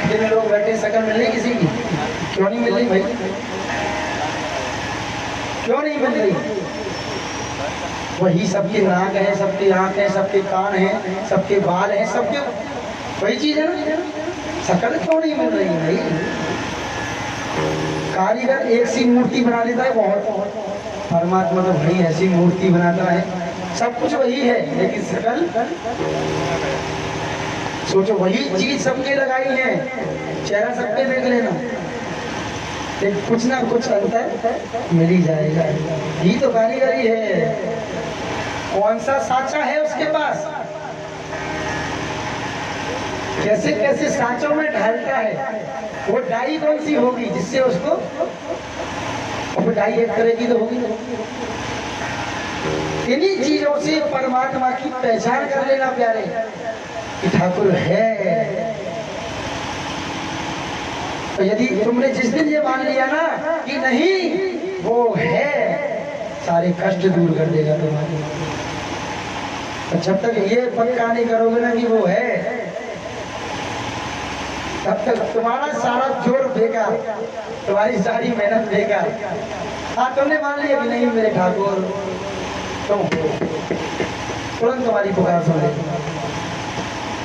कितने लोग बैठे, शकल मिल रही किसी की? क्यों नहीं मिल रही भाई? क्यों नहीं मिल रही? वही सबके नाक है, सबके आंख है, सबके कान है, सबके बाल है, सबके वही चीज है ना। शकल क्यों नहीं मिल रही भाई? कारीगर एक सी मूर्ति बना देता है बहुत, परमात्मा तो भाई ऐसी मूर्ति बनाता है, सब कुछ वही है लेकिन शकल सोचो वही चीज सबके लगाई है, चेहरा सबके देख लेना, लेकिन कुछ ना कुछ अंतर मिल ही जाएगा। ये तो कारीगरी है। कौन सा साचा है उसके पास, कैसे कैसे साचों में ढालता है, वो डाई कौन सी होगी जिससे उसको, वो डाई एक तरह की तो होगी। इन्हीं चीजों से परमात्मा की पहचान कर लेना प्यारे कि ठाकुर है। तो यदि तुमने जिस दिन ये मान लिया ना कि नहीं वो है, सारे कष्ट दूर कर देगा तुम्हारे। तो जब तक ये पक्का नहीं करोगे ना कि वो है, तब तक तुम्हारा सारा जोर बेकार, तुम्हारी सारी मेहनत बेकार। हाँ तुमने मान लिया कि नहीं मेरे ठाकुर, तो तुरंत तुम्हारी पुकार सुन लेगी।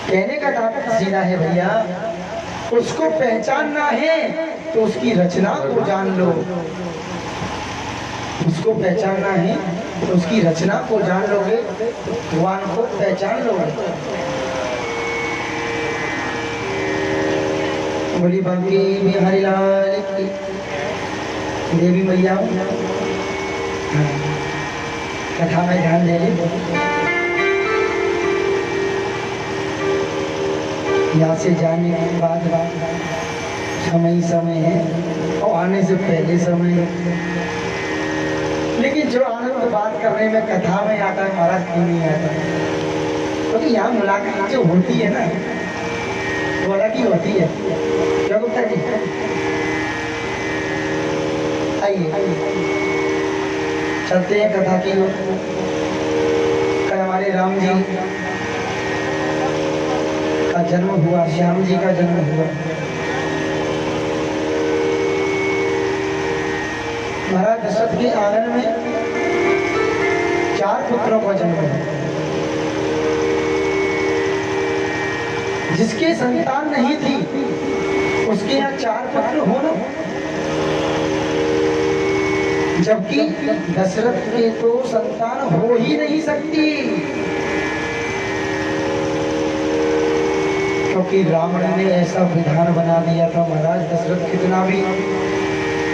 कहने का तात्पर्य सीधा है भैया, उसको पहचानना है तो उसकी रचना को जान लो। उसको पहचानना है तो उसकी रचना को जान लोगे, भगवान को पहचान लोगे। बोली बाकी बिहारी लाल की देवी मैया। कथा में ध्यान दे ले, यहाँ से जाने के बाद समय समय है और आने से पहले समय है, लेकिन जो आनंद बात करने में कथा में आता है महाराज क्यों नहीं आता? क्योंकि यहाँ मुलाकात जो होती है ना वो अलग ही होती है। क्या गुप्ता जी आइए चलते हैं कथा की। कल हमारे राम जी का जन्म हुआ, श्याम जी का जन्म हुआ। महाराज दशरथ के आंगन में 4 पुत्रों का जन्म है। जिसके संतान नहीं थी उसके यहाँ 4 पुत्र हो ना, जबकि दशरथ के तो संतान हो ही नहीं सकती, क्योंकि रावण ने ऐसा विधान बना दिया था। महाराज दशरथ कितना भी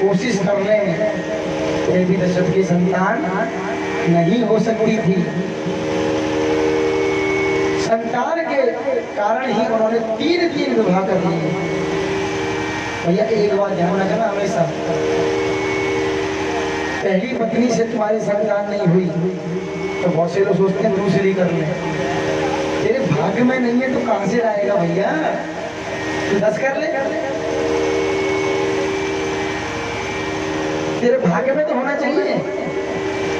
कोशिश कर ले फिर भी दशरथ की संतान नहीं हो सकती थी। संतान के कारण ही उन्होंने 3 विवाह कर लिए। भैया एक बात ध्यान रखना हमेशा, पहली पत्नी से तुम्हारी संतान नहीं हुई तो बहुत से लोग सोचते हैं दूसरी कर ले। तेरे भाग्य में नहीं है तो कहां से आएगा भैया? तो 10 कर ले, तेरे भाग्य में तो होना चाहिए।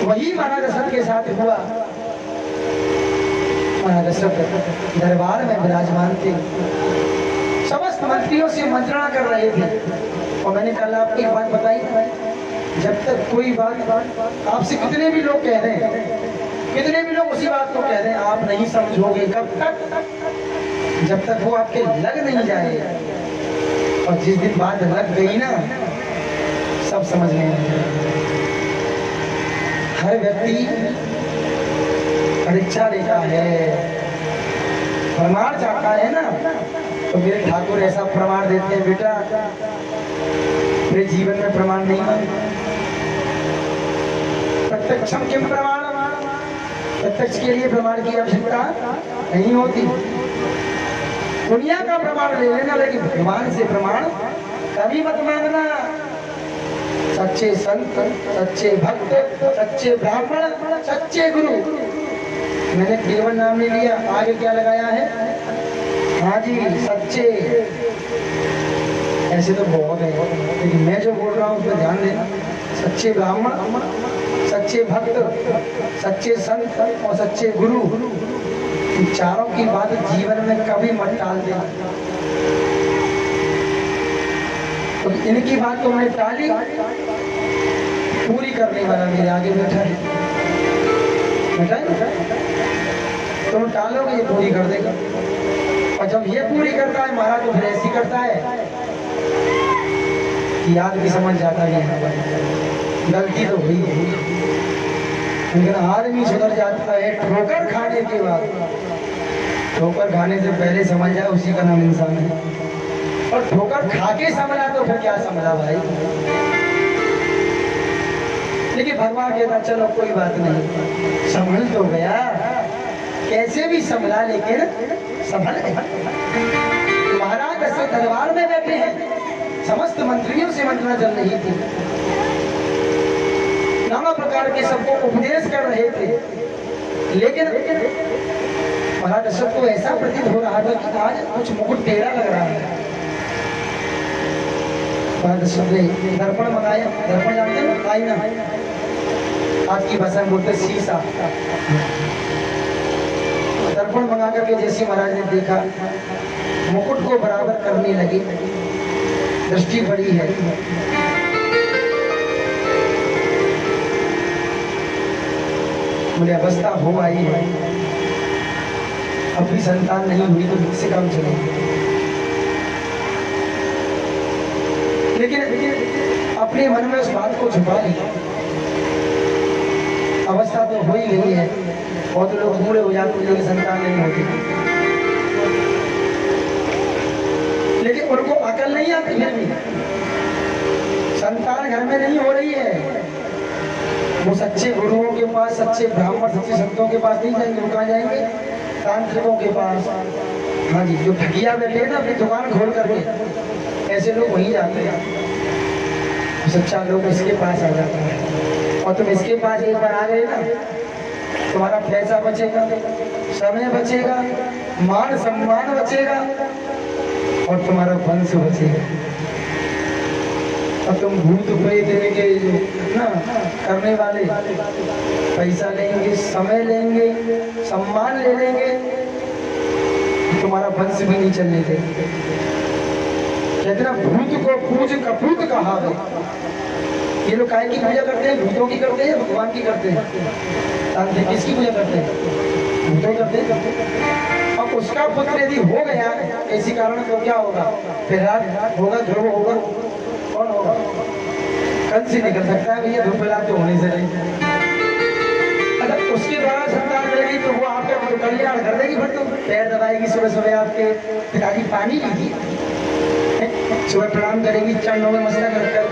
वही महाराज दशरथ के साथ हुआ। महाराज दशरथ दरबार में विराजमान थे, समस्त मंत्रियों से मंत्रणा कर रहे थे। और मैंने कल आपको एक बात बताई, जब तक कोई बात आपसे कितने भी लोग कह रहे हैं, कितने भी लोग उसी बात को कह रहे हैं, आप नहीं समझोगे कब तक? जब तक वो आपके लग नहीं जाए। और जिस दिन बात लग गई ना सब समझ में आ जाए। हर व्यक्ति परीक्षा लेता है, प्रमाण चाहता है ना, तो मेरे ठाकुर ऐसा प्रमाण देते हैं, बेटा मेरे जीवन में प्रमाण नहीं मांगता। प्रत्यक्षम किम प्रमाण, प्रत्यक्ष के लिए प्रमाण की आवश्यकता नहीं होती। दुनिया का प्रमाण ले लेना, लेकिन भगवान से प्रमाण कभी मत मांगना। सच्चे संत, सच्चे भक्त, सच्चे ब्राह्मण, सच्चे गुरु। मैंने केवल नाम नहीं लिया, आगे क्या लगाया है? हाँ जी सच्चे। ऐसे तो बहुत है, लेकिन मैं जो बोल रहा हूँ उस पर ध्यान देना। सच्चे ब्राह्मण, सच्चे भक्त, सच्चे संत और सच्चे गुरु, चारों की बात जीवन में कभी मत टाल दे। तो इनकी बात तो मैंने टाली, पूरी करने वाला मेरे आगे बैठा है, बैठा है। तुम टालोगे ये पूरी कर देगा, और जब ये पूरी करता है महाराज तो फिर ऐसी करता है कि आदमी समझ जाता है गलती तो हुई है, लेकिन आदमी सुधर जाता है ठोकर खाने के बाद। ठोकर खाने से पहले समझ जाए उसी का नाम इंसान है, और ठोकर खा के समझा तो फिर क्या समझा भाई। लेकिन भगवान कहता चलो कोई बात नहीं, संभल तो गया, कैसे भी संभला लेकिन संभल गया। महाराज दशरथ दरबार में बैठे हैं, समस्त मंत्रियों से मंत्रणा चल रही थी, नाना प्रकार के सबको उपदेश कर रहे थे, लेकिन महाराज दशरथ को ऐसा प्रतीत हो रहा था कि आज कुछ मुकुट टेढ़ा लग रहा है। महाराज दशरथ ने दर्पण मंगाया, दर्पण जानते हैं आईना, आज की भाषा में बोलते शीशा। दर्पण मंगा करके जैसे महाराज ने देखा, मुकुट को बराबर करने लगे, दृष्टि बड़ी है, बोले अवस्था हो आई है, अभी संतान नहीं हुई तो मुझसे काम चलेगा। लेकिन अपने मन में उस बात को छुपा लिया, अवस्था तो हो ही गई है, बहुत लोग बूढ़े हो जाते हैं लेकिन संतान नहीं होती, लेकिन उनको अकल नहीं आती है, संतान घर में नहीं हो रही है। वो सच्चे गुरुओं के पास, सच्चे ब्राह्मण, सच्चे संतों के पास नहीं जाएंगे, वो कहाँ जाएंगे? तांत्रिकों के पास। हाँ जी, जो ठगिया बैठे ना अपनी दुकान खोल करके, ऐसे लोग वहीं जाते हैं। सच्चा लोग इसके पास आ जाता है, और तुम इसके पास एक बार आ गए ना, तुम्हारा पैसा बचेगा, समय बचेगा, मान सम्मान बचेगा, और तुम्हारा वंश बचेगा। और तुम भूत प्रेत के ना करने वाले पैसा लेंगे, समय लेंगे, सम्मान ले लेंगे, तुम्हारा वंश भी नहीं चलने देंगे। कहते ना भूत को पूज कपूत कहा है। ये लोग काय की पूजा करते हैं? भूतों की करते हैं, भगवान की करते हैं? तांत्रिक किसकी पूजा करते हैं? भूतों करते हैं। अब उसका पुत्र यदि हो गया इसी कारण तो क्या होगा? प्रहलाद होगा, ध्रुव होगा, कौन होगा? कंस ही निकल सकता है भैया, ध्रुव प्रहलाद तो होने से नहीं। अगर उसके द्वारा संतान मिलेगी तो वो आपका कल्याण कर देगी, फिर तो पैर दबाएगी सुबह सुबह, आपके पिताजी पानी लीजिए, सुबह प्रणाम करेगी, चरणों में मस्तक रखकर,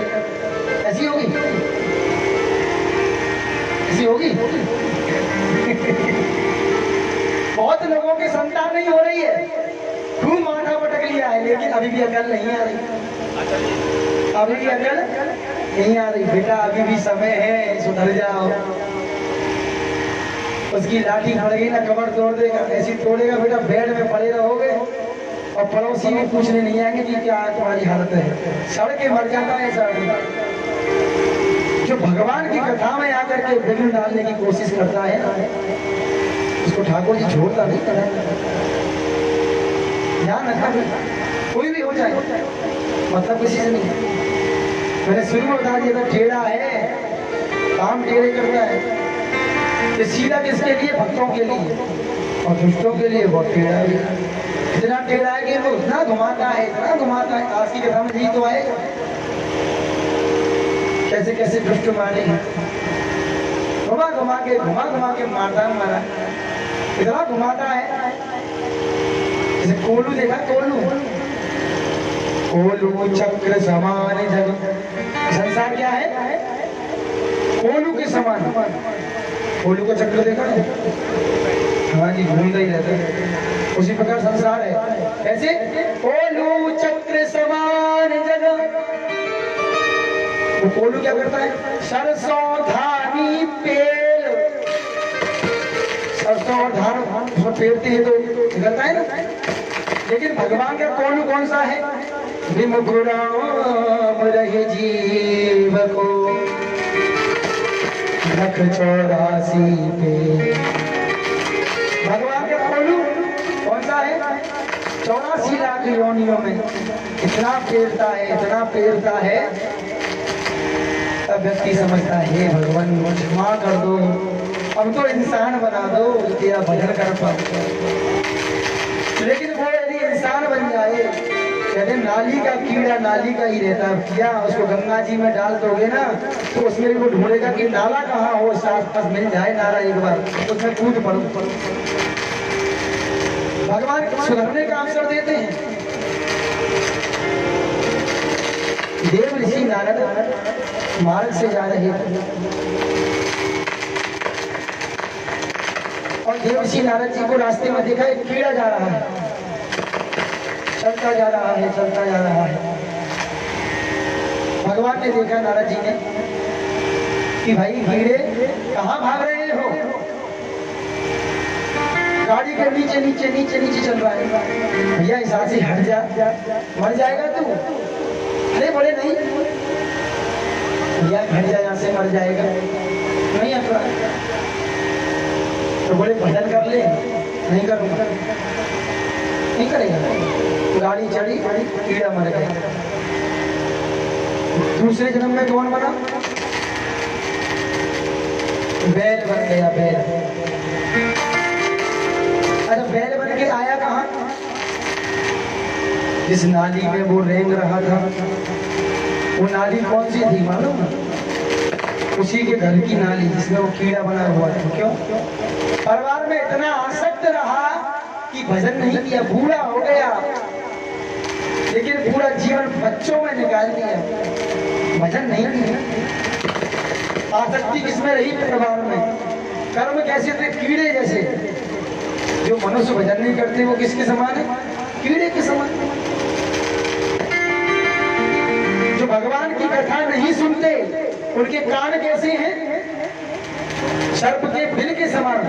ऐसी होगी? ऐसी होगी? बहुत लोगों की संतान नहीं हो रही है, खूब माथा पटक लिया है, लेकिन अभी भी अकल नहीं आ रही, अभी भी अकल नहीं आ रही। बेटा अभी भी समय है, सुधर जाओ। उसकी लाठी खड़ गई ना, कमर तोड़ देगा, ऐसी तोड़ेगा बेटा, बेड में पड़े रहोगे, और पड़ोसी भी पूछने नहीं आएंगे कि क्या तुम्हारी हालत है, सड़ के मर जाता है सब। जो भगवान की कथा में आकर के विघ्न डालने की कोशिश करता है ना, उसको ठाकुर जी छोड़ता नहीं करा। ध्यान रखना, कोई भी हो जाए, मतलब किसी से नहीं। मैंने शुरू में बता दिया था, टेढ़ा है, काम टेढ़े करता है। ये सीधा किसके लिए? भक्तों के लिए, और दुष्टों के लिए बहुत टेढ़ा है। इतना टेढ़ा है कि वो इतना घुमाता है, इतना घुमाता है। आज की कथा में यही तो आएगा, कैसे कैसे दुष्ट मारे, घुमा घुमा के मारता है, मारा इतना घुमाता है। जैसे कोलू देखा, कोलू चक्र समान जग, संसार क्या है? कोलू के समान। कोलू का चक्र देखा है? हाँ जी, घूमता ही रहता है। उसी प्रकार संसार है। कैसे? कोलू चक्र समान जग। वो कोलू क्या करता है? सरसों धानी पेड़, सरसों और धान उसमें पेरते हैं तो निकलता है ना। लेकिन भगवान का कोलू कौन सा है? विमुख राम रहे जीव को रख 84 पे। भगवान का कोलू 84 लाख योनियों में इतना पेरता है, तब व्यक्ति समझता है हे भगवान मुझे क्षमा कर दो, अब तो इंसान बना दो, तेरा भजन कर पाऊं। लेकिन वो यदि इंसान बन जाए, कहते नाली का कीड़ा नाली का ही रहता है, क्या उसको गंगा जी में डाल दोगे ना तो उसमें वो ढूंढेगा कि नाला कहाँ हो, साथ पास मिल जाए नाला एक बार, उसमें कूद पड़ो। भगवान सुधरने का अवसर देते हैं। देव ऋषि नारद मार्ग से जा रहे थे और देव ऋषि नारद जी को रास्ते में देखा एक कीड़ा जा रहा है, चलता जा रहा है। भगवान ने देखा नारद जी ने कि भाई कीड़े कहाँ भाग रहे हो, गाड़ी के नीचे चल रहा है, भैया इस हाथ से हट जा, मर जाएगा तू। अरे बोले नहीं भैया हट जा, यहाँ से मर जाएगा, नहीं हट। तो बोले भजन कर ले, नहीं करूँगा, नहीं करेगा। गाड़ी चढ़ी, कीड़ा मर गया। दूसरे जन्म में कौन बना, बैल बन गया, बैल। अच्छा बैल बन के आया कहाँ, जिस नाली में वो रेंग रहा था, वो नाली कौन सी थी मालूम, उसी के घर की नाली जिसमें वो कीड़ा बना हुआ था। क्यों, परिवार में इतना आसक्त रहा कि भजन नहीं किया, बूढ़ा हो गया, लेकिन पूरा जीवन बच्चों में निकाल दिया, भजन नहीं किया। आसक्ति किसमें रही, परिवार में। कर्म कैसे थे, कीड़े जैसे। जो मनुष्य भजन नहीं करते वो किसके समान है, कीड़े के समान। जो भगवान की कथा नहीं सुनते उनके कान कैसे हैं, सर्प के बिल के समान।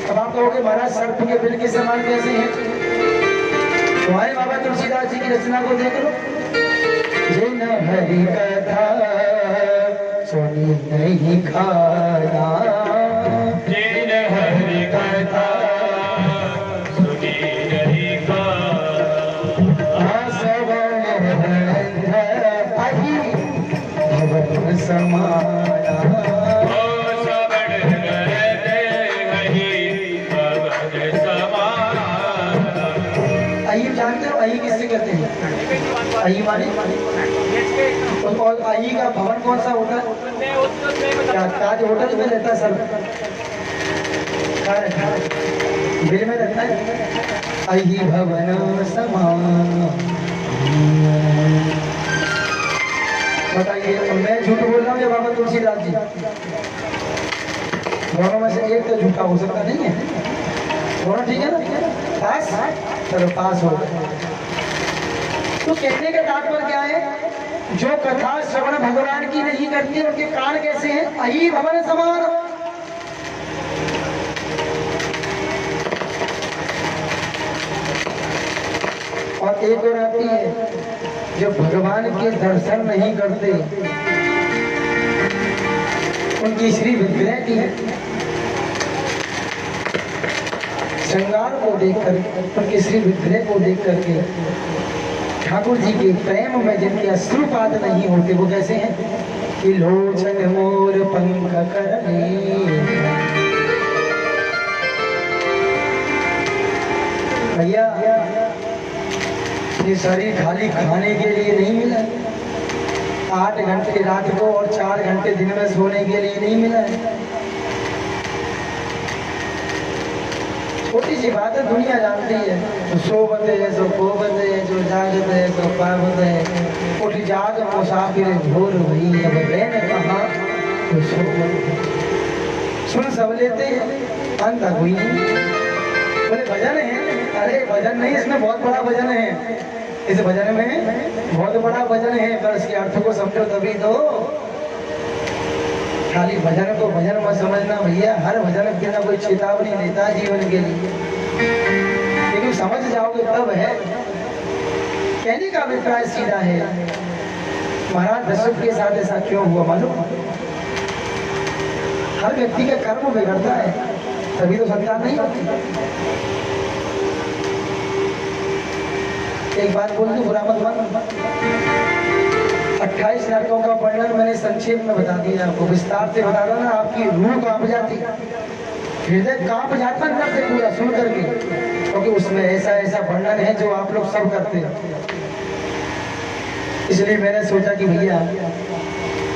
अब आप कहोगे महाराज सर्प के बिल के समान कैसे हैं, तुम्हारे बाबा तुलसीदास जी की रचना को देख लो। जिन हरि कथा सुनी नहीं खाना, जिन हरि कथा सुनी नहीं खाना, भवन समाना। जानते हो आई किससे कहते हैं, आई माने और आई का भवन कौन सा होता है, क्या ताज होटल में रहता है सर, बिल में रहता है, आई भवन समान। बताइए मैं झूठ बोल रहा हूँ या बाबा तुलसीदास जी, दोनों में से एक तो झूठा हो सकता नहीं है, दोनों ठीक है ना, पास, चलो पास हो गए। तो कहने का तात्पर्य क्या है, जो कथा श्रवण भगवान की नहीं करती उनके कान कैसे हैं, अही भवन समान। और एक और आती है, जो भगवान के दर्शन नहीं करते उनकी श्री विग्रह की श्रृंगार को देखकर, उनके श्री विग्रह को देख करके ठाकुर जी के प्रेम में जिनके अश्रुपात नहीं होते, वो कैसे हैं कि लोचन मोर पंख करने। भैया ये शरीर खाली खाने के लिए नहीं मिला, 8 घंटे रात को और 4 घंटे दिन में सोने के लिए नहीं मिला है। छोटी सी बात है, दुनिया जानती है, तो सोबत है सो कोबत है, जो जागत है सो पाबत है, उठ जाग मुसाफिर भोर हुई, अब रहने कहाँ तो सोबत। सुन सब लेते हैं, अंत कोई नहीं। बोले भजन है, अरे भजन नहीं, इसमें बहुत बड़ा भजन है, इस भजन में बहुत बड़ा भजन है, पर इसके अर्थ को समझो तभी तो। खाली भजन को भजन मत समझना भैया, हर भजन की ना कोई चेतावनी देता है जीवन के लिए, लेकिन समझ जाओगे तब है। कहने का अभिप्राय सीधा है, महाराज दशरथ के साथ ऐसा क्यों हुआ मालूम, हर व्यक्ति का कर्म बिगड़ता है। तभी तो संतान नहीं होती। एक बात बोल दूं, बुरा मत मानो। 28 नरकों का वर्णन मैंने संक्षेप में बता दिया आपको, विस्तार से बता दो ना, आपकी रूह कांप जाती, हृदय कांप जाता अंदर से पूरा सुन करके, क्योंकि उसमें ऐसा ऐसा वर्णन है जो आप लोग सब करते हैं। इसलिए मैंने सोचा कि भैया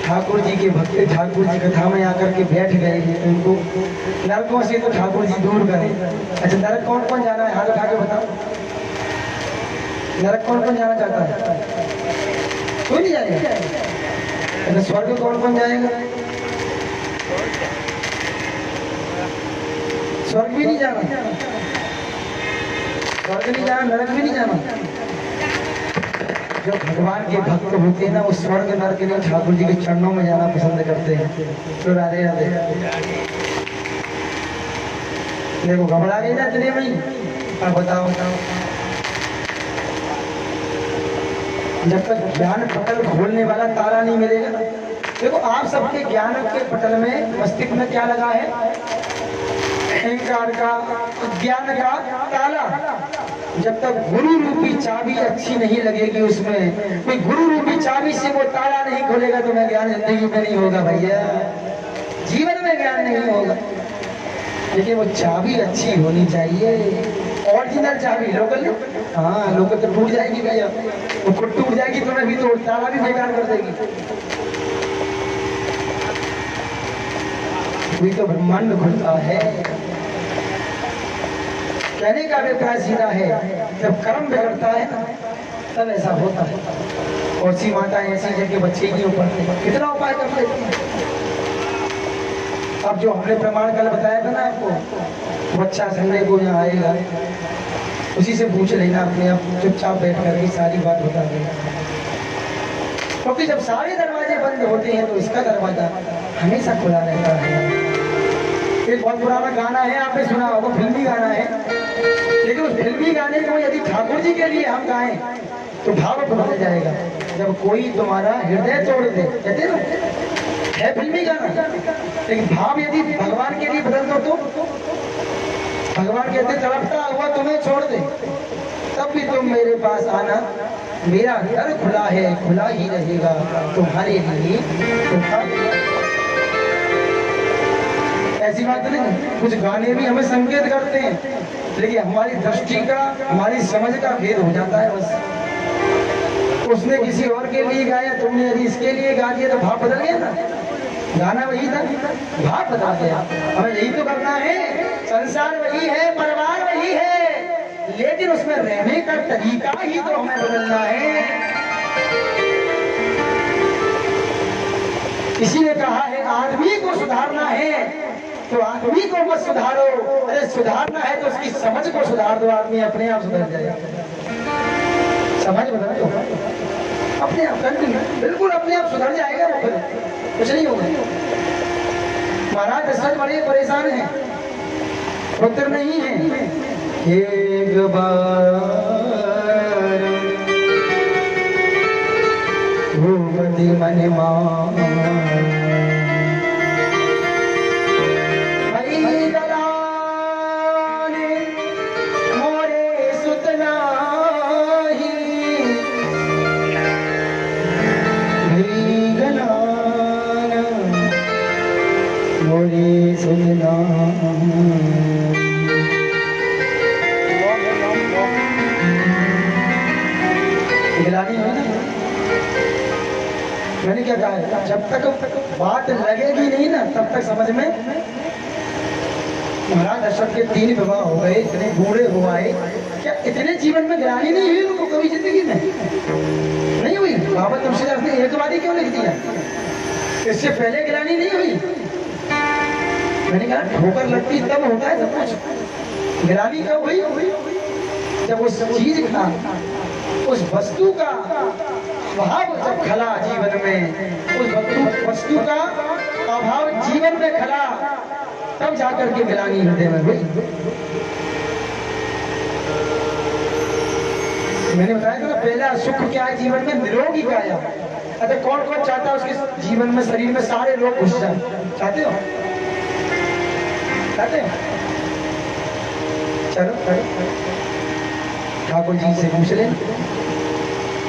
ठाकुर जी के भक्त ठाकुर जी कथा में आकर के बैठ गए हैं, उनको नरकों से तो ठाकुर जी दूर करें। अच्छा, नरक कौन कौन जाना है, हाथ उठा के बताओ। नरक कौन कौन जाना चाहता है? कोई नहीं जाएगा। अच्छा, स्वर्ग कौन कौन जाएगा? स्वर्ग भी नहीं जाना, स्वर्ग नहीं जाना, नरक भी नहीं जाना। जो भगवान के भक्त होते हैं ना, वो स्वर्ग नरक नहीं, ठाकुर जी के चरणों में जाना पसंद करते हैं। तो राधे राधे। देखो घबरा गई ना इतने में ही। अब बताओ, जब तक ज्ञान पटल खोलने वाला ताला नहीं मिलेगा ना। देखो आप सबके ज्ञान के पटल में मस्तिष्क में क्या लगा है? अहंकार का, ज्ञान का ताला। जब तक गुरु रूपी चाबी अच्छी नहीं लगेगी, उसमें कोई गुरु रूपी चाबी से वो ताला नहीं खोलेगा, तो मैं ज्ञान जिंदगी में नहीं होगा भैया, जीवन में ज्ञान नहीं होगा। लेकिन वो चाबी अच्छी होनी चाहिए, ओरिजिनल चाबी। लोकल, हाँ लोकल तो टूट जाएगी भैया, वो खुद टूट जाएगी, तुम्हें भी तो ताला भी बेकार कर देगी। कोई तो ब्रह्मांड खुलता है। कहने का अभिप्राय सीधा है, जब कर्म बिगड़ता है ना, तब ऐसा होता है। और सी माता ऐसी है कि बच्चे ही ऊपर कितना उपाय कर लेती है। अब जो हमने प्रमाण कल बताया था ना आपको, बच्चा संडे को यहाँ आएगा, उसी से पूछ लेना, अपने आप चुपचाप बैठ करके सारी बात बता देना। क्योंकि जब सारे दरवाजे बंद होते हैं तो इसका दरवाजा हमेशा खुला रहता है। एक बहुत पुराना गाना है, आपने सुना होगा, फिल्मी गाना है, लेकिन उस फिल्मी गाने को यदि ठाकुर जी के लिए हम गाएं तो भाव बदल जाएगा। जब कोई तुम्हारा हृदय तोड़ दे, कहते ना, है फिल्मी गाना, लेकिन भाव यदि भगवान के लिए बदल दो तो भगवान कहते तड़पता हुआ तुम्हें छोड़ दे, तब भी तुम मेरे पास आना, मेरा घर खुला है, खुला ही रहेगा तुम्हारे लिए। ऐसी बात नहीं, कुछ गाने भी हमें संकेत करते हैं, लेकिन हमारी दृष्टि का, हमारी समझ का भेद हो जाता है बस। उसने किसी और के लिए गाया, तुमने यदि इसके लिए गा दिया तो भाव बदल गया ना। गाना वही था, भाव बदल गया। हमें यही तो करना है, संसार वही है, परिवार वही है, लेकिन उसमें रहने का तरीका ही तो हमें बदलना है। इसीलिए कहा है आदमी को सुधारना है तो आदमी को मत सुधारो, अरे सुधारना है तो उसकी समझ को सुधार दो, आदमी अपने आप सुधर जाएगा। समझ बदल दो, अपने आप बिल्कुल अपने आप सुधर जाएगा, वो कुछ नहीं होगा। महाराज दशरथ बड़े परेशान हैं, पुत्र नहीं है। एक बार भूपति मन मान सुनना। गिलानी है ना, मैंने क्या कहा है, जब तक बात लगेगी नहीं ना तब तक समझ में। महाराज दशरथ के 3 विवाह हो गए, इतने बूढ़े हो आए, क्या इतने जीवन में गिलानी नहीं हुई उनको कभी जिंदगी में? नहीं हुई। बाबा तुलसीदास ने एक बार ही क्यों लिख दिया? इससे पहले गिलानी नहीं हुई। मैंने कहा ठोकर लगती तब होता है सब कुछ, गिलानी कब हुई? जब उस चीज का, उस वस्तु का अभाव जब खला जीवन में, उस वस्तु का अभाव जीवन में खला, तब जाकर के गिलानी हृदय में हुई। मैंने बताया था ना, पहला सुख क्या है जीवन में? निरोगी काया। अच्छा, कौन कौन चाहता है उसके जीवन में, शरीर में सारे रोग घुस जाए? चाहते हो? चाहते हो? चलो ठाकुर जी से पूछ ले,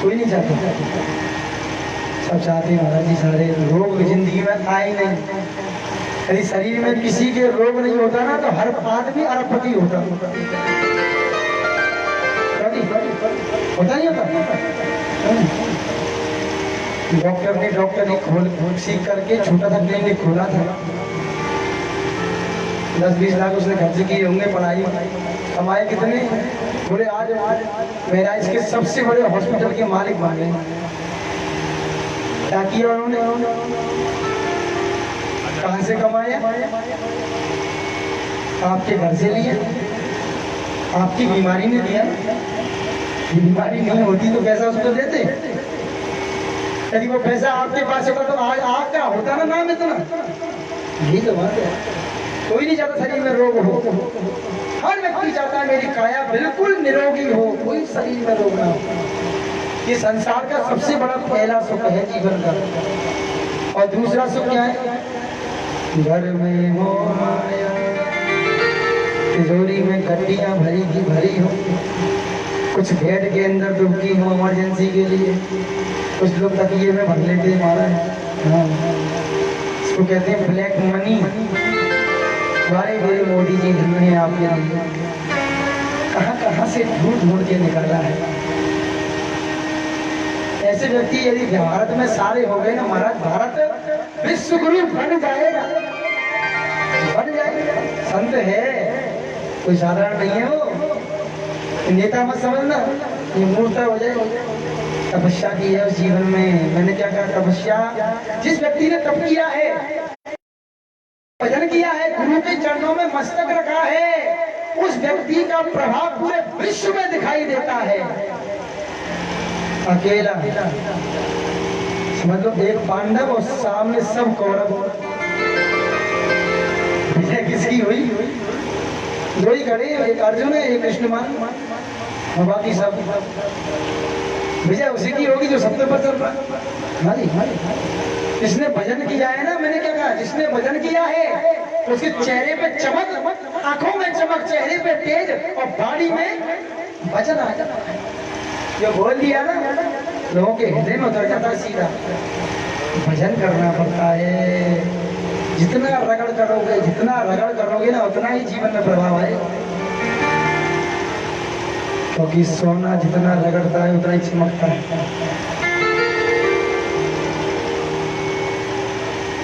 कोई नहीं चाहता। सब चाहते हैं महाराज जी, सारे रोग जिंदगी में आए नहीं। यदि शरीर में किसी के रोग नहीं होता ना तो हर आदमी अरबपति होता। होता नहीं होता। डॉक्टर ने खोल सीख करके छोटा सा क्लिनिक खोला था। 10-20 लाख उसने खर्च किए होंगे, पढ़ाई कमाए कितने। बोले आज मेरा इसके सबसे बड़े हॉस्पिटल के मालिक बन गए। क्या किया उन्होंने, कहां से कमाया, आपके घर से लिया, आपकी बीमारी ने दिया। ये बीमारी नहीं होती तो पैसा उसको देते। यदि वो पैसा आपके पास होता तो आज आपका होता ना नाम इतना। यही तो बात है। कोई नहीं चाहता शरीर में रोग हो, हर व्यक्ति चाहता है मेरी काया बिल्कुल निरोगी हो, कोई शरीर में रोग ना हो। ये संसार का सबसे बड़ा पहला सुख है जीवन का। और दूसरा सुख क्या है, घर में हो माया, तिजोरी में गड्डियां भरी की भरी हो, कुछ बेड के अंदर डुबकी हो इमरजेंसी के लिए, कुछ लोग तकिए में भर लेते महाराज। हाँ, इसको कहते हैं ब्लैक मनी। बड़े बड़े मोदी जी धन है आपके लिए, कहाँ कहाँ से ढूंढ ढूंढ के निकाला है। ऐसे व्यक्ति यदि भारत में सारे हो गए ना महाराज, भारत विश्व गुरु बन जाएगा, बन जाएगा। संत है, कोई साधारण नहीं है वो, नेता मत समझना, ये मूर्ता हो जाएगा। तपस्या की है उस जीवन में। मैंने क्या कहा, तपस्या, जिस व्यक्ति ने तप किया है, भजन किया है, गुरु के चरणों में मस्तक रखा है, उस व्यक्ति का प्रभाव पूरे विश्व में दिखाई देता है। अकेला समझ लो, एक पांडव और सामने सब कौरव। विजय किसकी हुई, दो ही खड़े, एक अर्जुन है एक कृष्णमान, और बाकी सब। विजय उसी की होगी जो सबसे पर चल रहा है। जिसने भजन किया है ना, मैंने क्या कहा, जिसने भजन किया है उसके चेहरे पे चमक, आंखों में चमक, चेहरे पे तेज और बाड़ी में वजन आ जाता है। जो बोल दिया ना, लोगों के हृदय में उतर जाता है सीधा। भजन करना पड़ता है। जितना रगड़ करोगे ना, उतना ही जीवन में प्रभाव आएगा। क्योंकि सोना जितना रगड़ता है उतना ही चमकता है।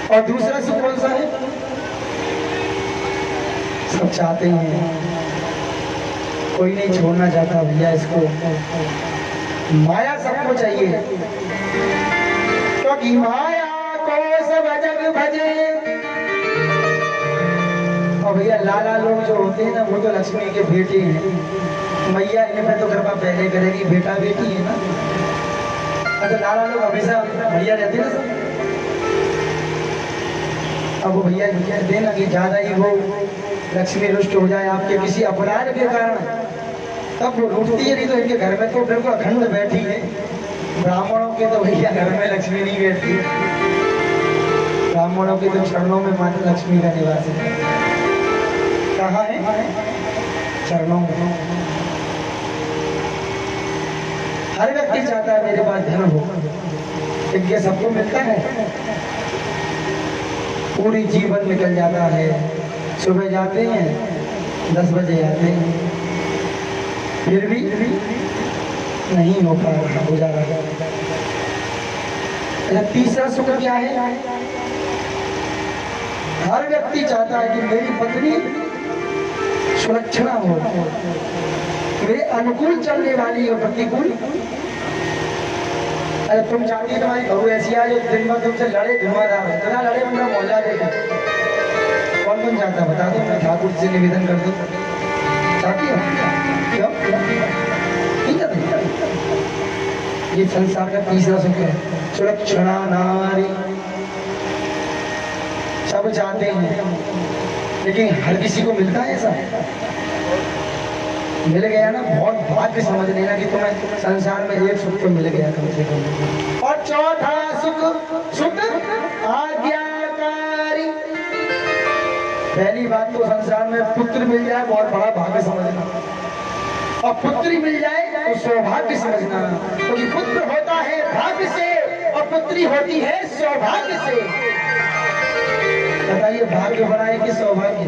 और दूसरा सुख कौन सा है, सब चाहते हैं, कोई नहीं छोड़ना चाहता भैया इसको। माया सबको चाहिए, क्योंकि माया को सब जग भजे। और भैया लाला लोग जो होते हैं ना, वो तो लक्ष्मी के बेटे हैं। मैया इनमें तो कृपा पहले करेगी, बेटा बेटी है ना। तो लाला लोग हमेशा भैया रहते हैं ना। अब वो भैया कहते ना कि ज्यादा ही वो लक्ष्मी रुष्ट हो जाए आपके किसी अपराध के कारण, तब वो रूठती है। नहीं तो इनके घर में तो बिल्कुल अखंड बैठी है। ब्राह्मणों के तो भैया घर में लक्ष्मी नहीं बैठती, ब्राह्मणों के तो चरणों में माता लक्ष्मी का निवास है। कहाँ है, चरणों में। हर व्यक्ति चाहता है मेरे पास धन हो, लेकिन सबको मिलता है। पूरी जीवन निकल जाता है, सुबह जाते हैं 10 बजे आते हैं, फिर भी नहीं हो पा रहा गुजारा। तीसरा सुख क्या है, हर व्यक्ति चाहता है कि मेरी पत्नी सुलक्षणा हो, मेरे अनुकूल चलने वाली हो, प्रतिकूल। अरे तुम चाहती है तुम्हारी बहू ऐसी है जो दिन भर तुमसे लड़े, धुआंधार इतना लड़े पूरा मोहल्ला देखे। कौन कौन चाहता बता दो, मैं ठाकुर से निवेदन कर दूं। चाहती हो क्यों, ठीक है। ये संसार का तीसरा सुख है, सुलक्षणा नारी। सब चाहते हैं, लेकिन हर किसी को मिलता है ऐसा? मिल गया ना, बहुत भाग्य समझ लेना कि तुम्हें संसार में एक सुख तो मिल गया कम से कम। और चौथा सुख, सुख आज्ञाकारी। पहली बात तो संसार में पुत्र मिल जाए बहुत बड़ा भाग्य समझना, और पुत्री मिल जाए तो सौभाग्य समझना, क्योंकि पुत्र होता है भाग्य से और पुत्री होती है सौभाग्य से। बताइए भाग्य बनाए कि सौभाग्य?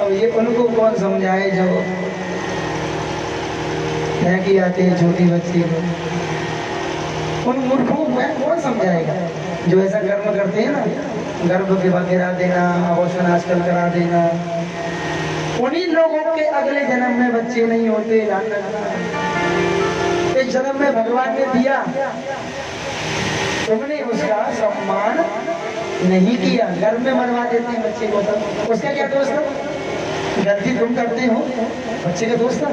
अब ये उनको कौन समझाए जो की आते हैं छोटी बच्ची को, उन मूर्खों को कौन समझाएगा जो ऐसा कर्म करते हैं ना, गर्भ विवाह गिरा देना, अबॉर्शन आजकल करा देना। उन्हीं लोगों के अगले जन्म में बच्चे नहीं होते। इस जन्म में भगवान ने दिया, तुमने उसका सम्मान नहीं किया, गर्भ में मरवा देते हैं बच्चे को, तो उसका क्या दोस्त है? गलती तुम करते हो, बच्चे का दोस्त है?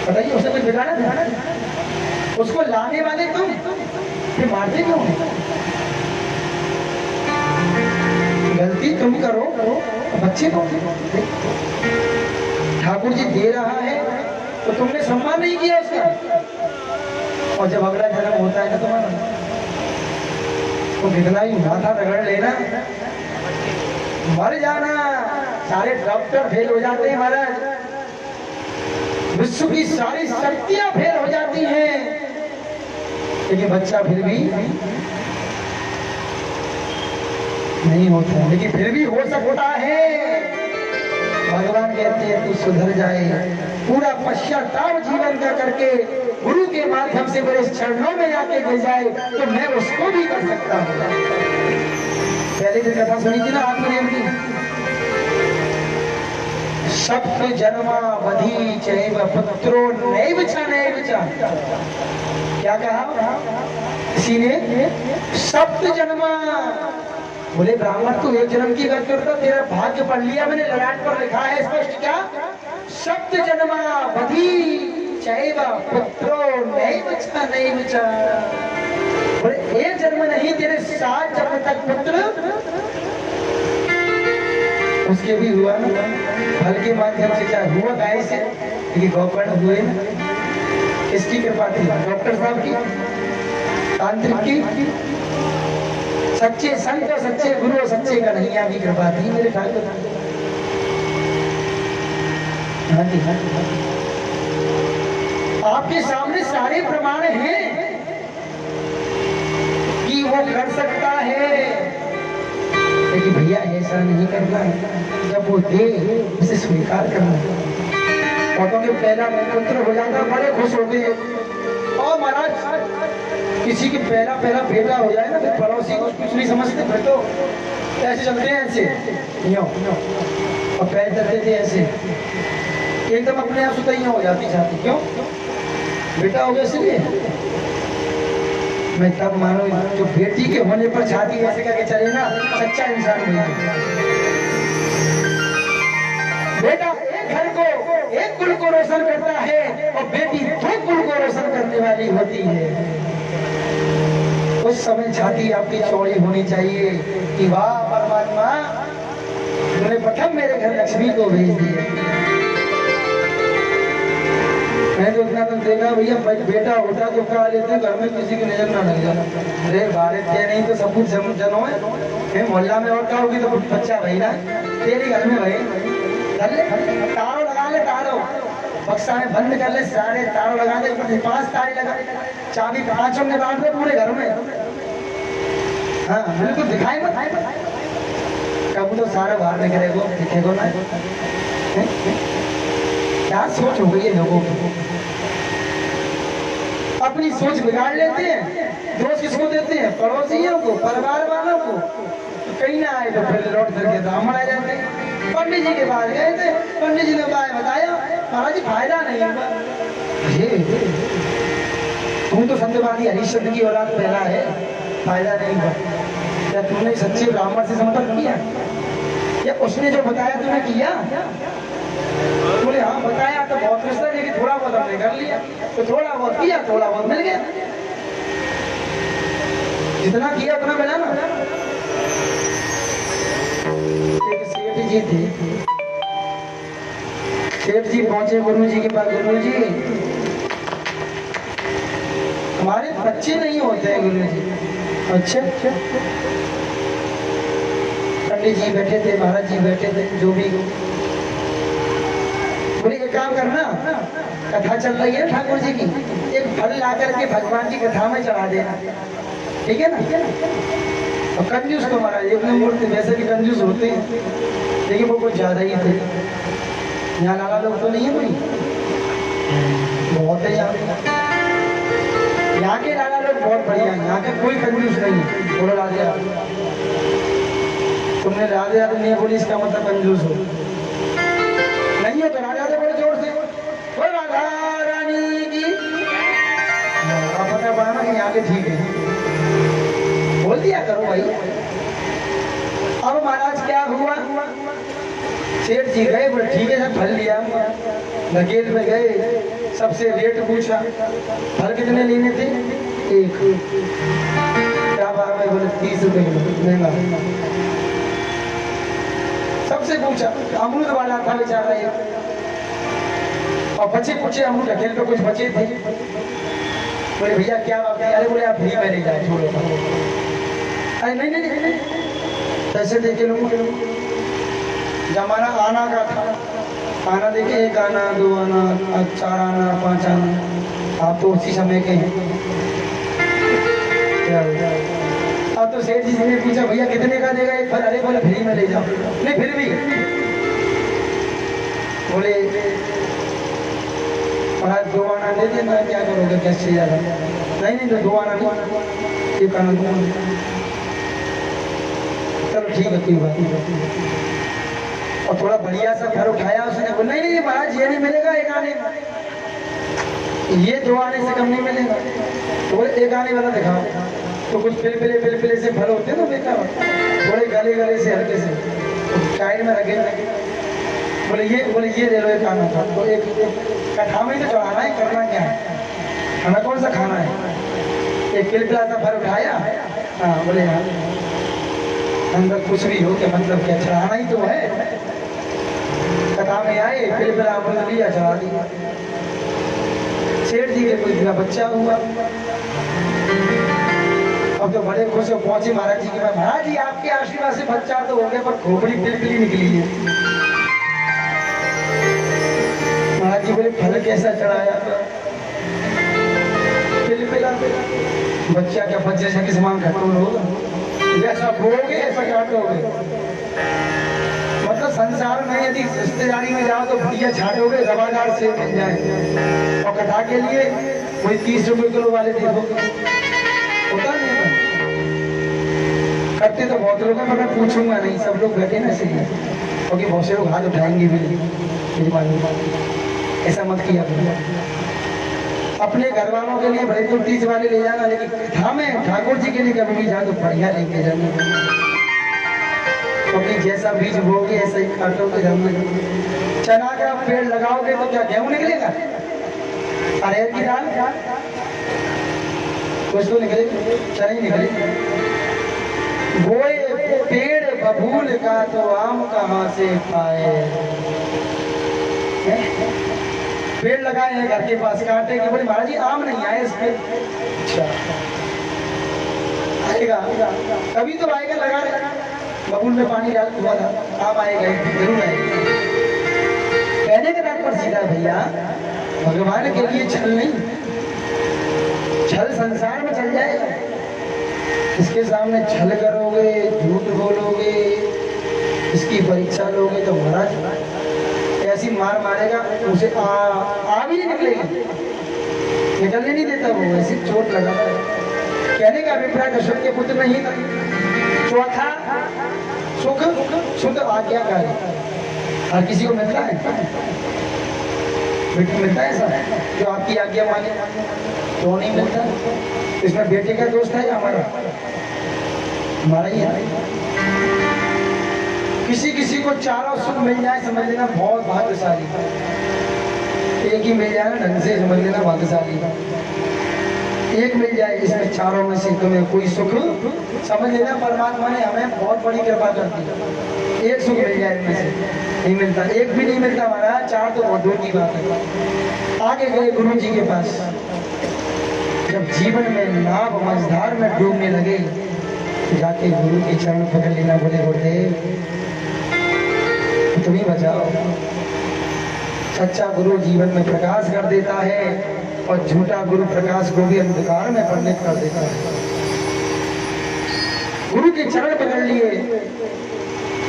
बताइए, उसे कुछ बिगाड़ा था? उसको लाने वाले तुम, फिर मारते क्यों? गलती तुम करो, बच्चे को ठाकुर जी दे रहा है तो तुमने सम्मान नहीं किया उसका, और जब अगला जन्म होता है ना तुम्हारा तो कितना ही माथा रगड़ लेना, मर जाना। सारे डॉक्टर फेल हो जाते हैं महाराज, विश्व की सारी शक्तियां फेल हो जाती हैं, लेकिन बच्चा फिर भी नहीं होता, लेकिन फिर भी हो सकता है। भगवान कहते हैं तू सुधर जाए, पूरा पश्चाताप जीवन का करके गुरु के माध्यम से मेरे चरणों में आके गिर जाए तो मैं उसको भी कर सकता हूँ। पहले जो कथा सुनी थी ना आत्मनेम की, सप्त जन्मा बधी चैव पुत्रो नैव च नैव च, क्या कहा इसी ने? सप्त जन्मा। बोले ब्राह्मण तू एक जन्म की बात करता, तेरा भाग्य पढ़ लिया मैंने, ललाट पर लिखा है स्पष्ट, क्या? सप्त जन्मा बधी चैव पुत्रो नैव च नैव च। बोले एक जन्म नहीं, तेरे 7 जन्म तक पुत्र उसके भी हुआ ना, फल के माध्यम से। क्या हुआ? गाय से, लेकिन गौकर्ण हुए ना, किसकी कृपा थी? डॉक्टर साहब की, तांत्रिक की, सच्चे संत, सच्चे गुरु, सच्चे कन्हैया की कृपा थी मेरे ठाकुर। हाँ जी, हाँ जी, आपके सामने सारे प्रमाण हैं कि वो कर सकता है, लेकिन भैया ऐसा नहीं करना, जब वो दे उसे स्वीकार करना। और तो पहला पुत्र हो जाता, बड़े खुश होते हैं, और महाराज किसी की पहला बेटा हो जाए ना तो पड़ोसी कुछ नहीं समझते, फिर तो ऐसे चलते हैं, ऐसे यूं, और पैर चलते थे ऐसे, एकदम अपने आप सुतैया हो जाती छाती। क्यों? बेटा हो गया इसलिए। मैं तब मानो जो बेटी के होने पर छाती ऐसे करके चले ना, सच्चा इंसान हुई। बेटा एक घर को, एक कुल को रोशन करता है, और बेटी 2 कुल को रोशन करने वाली होती है। उस समय छाती आपकी चौड़ी होनी चाहिए कि वाह परमात्मा, तुमने प्रथम मेरे घर लक्ष्मी को भेज दिया। मैं तो उतना तक देखा भैया, बेटा होता तो कहा लेते घर में किसी की नजर ना लग जाना। अरे भारत के नहीं तो सब कुछ जनो है, मोहल्ला में और क्या होगी तो बच्चा भाई ना तेरे घर में भाई। तारों लगा ले, तारों बक्सा में बंद कर ले, सारे तारों लगा दे, 5 तारे लगा, चाबी 5 में बांट दे पूरे घर में। हाँ बिल्कुल, दिखाई मत, कब तो सारा बाहर दिखेगो ना। क्या सोच हो गई है लोगों की, अपनी सोच बिगाड़ लेते हैं। दोष किसको देते हैं? पड़ोसियों को, परिवार वालों को। तो कहीं ना आए तो फिर लौट करके ब्राह्मण आ जाते हैं। पंडित जी के पास गए थे, पंडित जी ने बताया महाराज जी फायदा नहीं हुआ। तुम तो संतवादी हरिश्चंद्र की औलाद पहला है, फायदा नहीं हुआ। क्या तुमने सच्चे ब्राह्मण से संपर्क किया? या उसने जो बताया तुमने किया? बोले हाँ बताया तो बहुत कुछ था, लेकिन थोड़ा बहुत हमने कर लिया, तो थोड़ा बहुत किया, थोड़ा बहुत मिल गया। जितना किया उतना मिला ना। एक सेठ जी थे, सेठ जी पहुंचे गुरु जी के पास। गुरु जी हमारे बच्चे नहीं होते हैं गुरु जी। अच्छा पंडित जी बैठे थे, महाराज जी बैठे थे, जो भी बोले एक काम करना, कथा चल रही है ठाकुर जी की, एक फल ला करके भगवान की कथा में चढ़ा देना, ठीक है ना। और कंजूस तो महाराज एक नंबर थे, वैसे भी कंजूस होते हैं, लेकिन वो कुछ ज्यादा ही थे। यहाँ लाला लोग तो नहीं है कोई, बहुत है यहाँ के लाला लोग बहुत बढ़िया है, यहाँ के कोई कंजूस नहीं है। बोलो राधे राधे, तुमने राधे राधे नहीं बोली इसका मतलब कंजूस हो नहीं है, तो राधे राधे बड़े जोर से बोल राधा रानी की। आप पता पाना कि यहाँ के ठीक है, बोल दिया करो भाई। अब महाराज क्या हुआ, सेठ जी गए, बोले ठीक है सर फल लिया, नकेल में गए, सबसे रेट पूछा, फल कितने लेने थे, एक। क्या बात है, बोले 30 रुपए किलो, महंगा। सबसे पूछा, अमरूद वाला था बेचारा एक, और बचे कुछ अमरूद नकेल पे कुछ बचे थे। बोले भैया क्या बात है, अरे बोले आप फ्री में ले जाए, छोड़ो। अरे नहीं नहीं नहीं, पैसे दे के लूंगा। जमाना आना का था, आना देखे, एक आना, 2 आना, 4 आना, 5 आना। आप तो उसी समय के हैं। अब तो सेठ जी ने पूछा भैया कितने का देगा एक फल, अरे बोले फ्री में ले जाओ। नहीं फिर भी बोले 2 आना दे देना, क्या करोगे, कैसे ज्यादा। नहीं नहीं तो 2 आना नहीं, एक आना 2 आना। चलो ठीक है, कोई बात नहीं। और थोड़ा बढ़िया सा फल उठाया उसने, बोला नहीं नहीं महाराज ये नहीं मिलेगा, एक आने, ये 2 आने से कम नहीं मिलेगा। तो बोले एक आने वाला दिखाओ। तो कुछ पिलपिले से फल होते हैं तो बेकार, थोड़े गले से हल्के से साइड में रखे। बोले ये ले लो, एक आना था। तो एक कथा में तो चढ़ाना है, करना क्या है, हमें कौन सा खाना है। एक पिलपिला सा फल उठाया, हाँ बोले हाँ, अंदर कुछ भी हो क्या मतलब क्या, चढ़ाना ही तो है। कथा में आए, पिलपिला अमृत लिया, चढ़ा दिया। सेठ जी के कोई बच्चा हुआ, अब तो बड़े खुश हो पहुंचे महाराज जी के पास। महाराज जी आपके आशीर्वाद से बच्चा तो हो गया, पर खोपड़ी पिलपिली निकली है। महाराज जी बोले फल कैसा चढ़ाया, पिलपिला। बच्चा क्या बच्चे से समान कठोर होगा, जैसा बोलोगे ऐसा काटोगे। मतलब संसार में यदि रिश्तेदारी में जाओ तो बढ़िया छाटोगे, रवादार से मिल जाए। और कथा के लिए कोई 30 रुपए किलो वाले देखोगे, होता नहीं है। करते तो बहुत लोग हैं, मैं पूछूंगा नहीं, सब लोग बैठे ना इसलिए, क्योंकि बहुत से लोग हाथ उठाएंगे भी नहीं। ऐसा मत किया करो। अपने घर वालों के लिए भले तो 30 वाले ले जाना, लेकिन कथा में ठाकुर जी के लिए कभी भी जाओ तो बढ़िया लेके जाना, क्योंकि जैसा बीज बोगे ऐसा ही काटोगे। चना का पेड़ लगाओगे तो क्या गेहूं निकलेगा, अरहर की दाल कुछ तो निकलेगा, चना ही निकलेगा। बोए पेड़ बबूल का तो आम कहाँ से पाए। पेड़ लगाए हैं घर के पास, काटे के बोले महाराज जी आम नहीं आए इस पे। अच्छा आएगा, कभी तो आएगा, लगा बबूल में पानी डाल के बाद आम आएगा, जरूर आएगा। कहने का तात्पर्य सीधा भैया, भगवान के लिए छल नहीं, छल संसार में चल जाएगा। इसके सामने छल करोगे, झूठ बोलोगे, इसकी परीक्षा लोगे तो महाराज ऐसी मार मारेगा, उसे आ भी नहीं निकलेगी, निकलने नहीं देता वो, ऐसी चोट लगाता है। कहने का अभिप्राय दशरथ के पुत्र नहीं था। चौथा सुख शुद्ध आज्ञाकारी, हर किसी को मिलता है, मिलता है ऐसा जो आपकी आज्ञा माने, तो नहीं मिलता। इसमें बेटे का दोस्त है हमारा ही है। किसी को चारों सुख मिल जाए समझ लेना बहुत भाग्यशाली, एक ही मिल जाए ना ढंग से समझ लेना भाग्यशाली। एक मिल जाए इसमें चारों में से तुम्हें कोई सुख समझ लेना परमात्मा ने हमें बहुत बड़ी कृपा कर दी। एक सुख मिल जाए इनमें से, नहीं मिलता, एक भी नहीं मिलता महाराज, 4 तो बहुत दूर की बात है। आगे गए गुरु जी के पास, जब जीवन में नाव मझधार में डूबने लगे, जाके गुरु के चरण पकड़ लेना, बोले गुरुदेव तुम ही बचाओ। सच्चा गुरु जीवन में प्रकाश कर देता है और झूठा गुरु प्रकाश को भी अंधकार में परिणत कर देता है। गुरु के चरण पकड़ लिए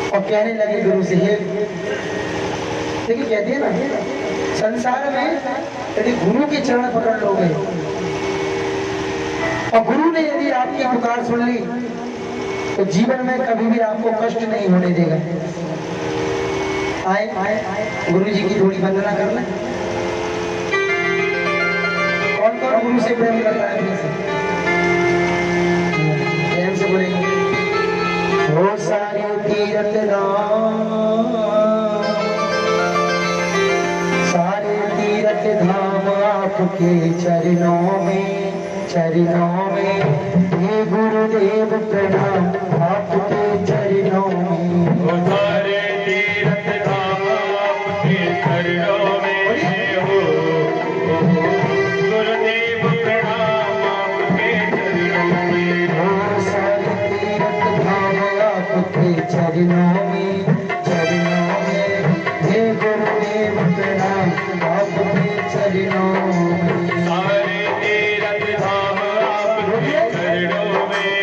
और कहने लगे गुरु से, हे देखिए कहते हैं ना संसार में यदि गुरु के चरण पकड़ लोगे और गुरु ने यदि आपकी पुकार सुन ली तो जीवन में कभी भी आपको कष्ट नहीं होने देगा। आए गुरु जी की थोड़ी वंदना कर लें। कौन कौन गुरु से प्रेम करता है? प्रेम से बोलेंगे, हो सारे तीरथ धाम, सारे तीरथ धाम आपके चरणों में, चरणों में हे गुरुदेव प्रणाम आपके चरणों में। सारे तीरथ धाम आपके चरणों में हो, गुरुदेव प्रणाम आपके चरणों में। हो सारे तीरथ धाम आपके चरणों में, चरणों में हे गुरुदेव प्रणाम आपके चरणों में। सारे तीरथ धाम आपके चरणों में,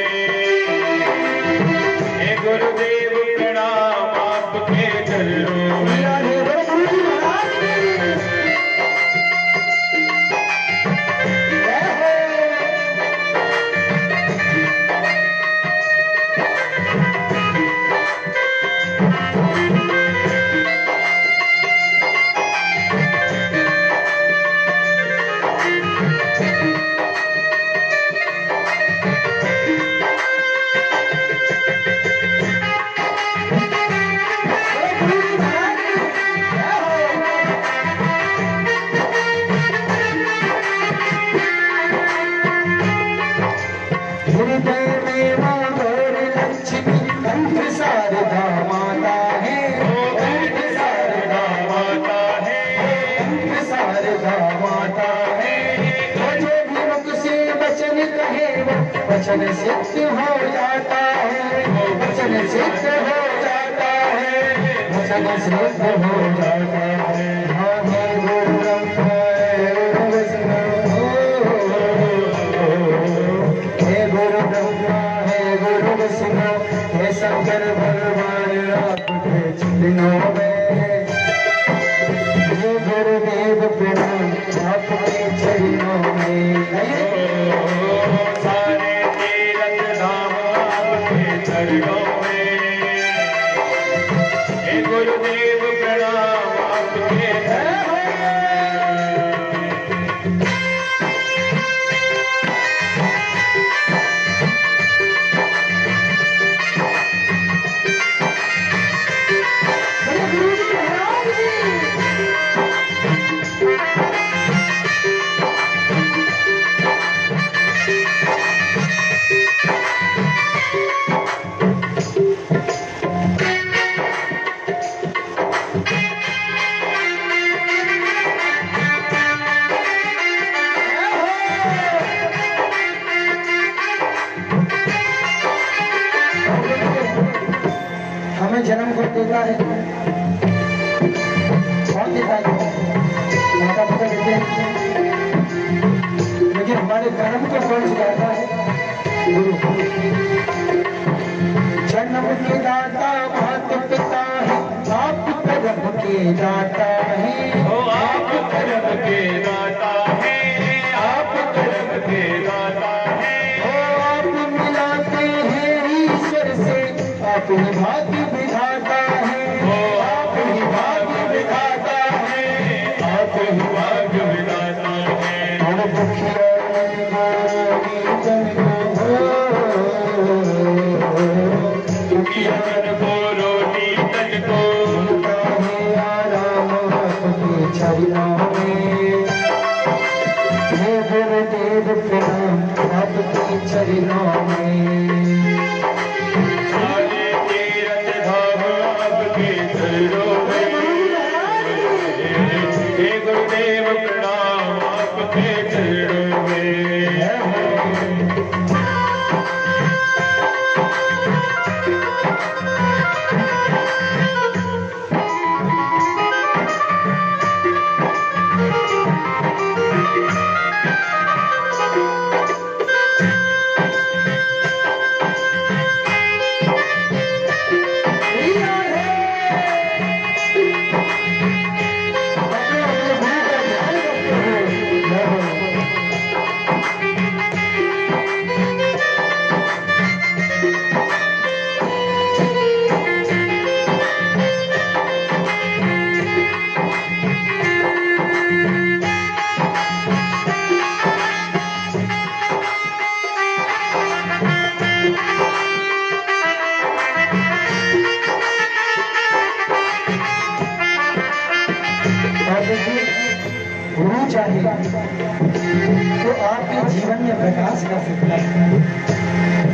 हे गुरुदेव प्रणाम आपके चरणों में। हृदय में मां गौर लक्ष्मी कंठ शारदा माता है, कंठ शारदा माता है, कंठ शारदा माता है। वो जो भी मुख से वचन कहे वो वचन सिद्ध हो जाता है, वचन सिद्ध हो जाता है, वचन सिद्ध हो जाता है। हाँ हाँ गुरु ब्रह्मा गुरु विष्णु हे गुरु ब्रह्मा हे गुरु विष्णु हे शंकर भगवान आपके चरणों में, हे गुरुदेव प्रणाम आपके चरणों में। सारे तीरथ धाम आपके चरणों में, हे गुरुदेव प्रणाम आपके चरणों में। हमें जन्म को देता है, कौन देता है? माता पिता देते हैं, लेकिन हमारे कर्म को कौन सिखाता है? गुरु। जन्म के दाता माता पिता है, आप कर्म के दाता है, ओ आप कर्म के दाता है, आप कर्म के दाता है। ओ आप मिलाते हैं ईश्वर से, आप भाग्य विधाता है, ओ आप ही भाग्य विधाता है, आप ही भाग्य विधाता है। और दुखिया जन को दुखिया तन को रोटी तन को उनका है आराम आपके चरणों में, हे गुरुदेव प्रणाम आपके चरणों में। सारे तीरथ धाम आपके चरणों में, हे गुरुदेव प्रणाम आपके चरणों में। चाहे तो आपके जीवन में प्रकाश कर सकता है।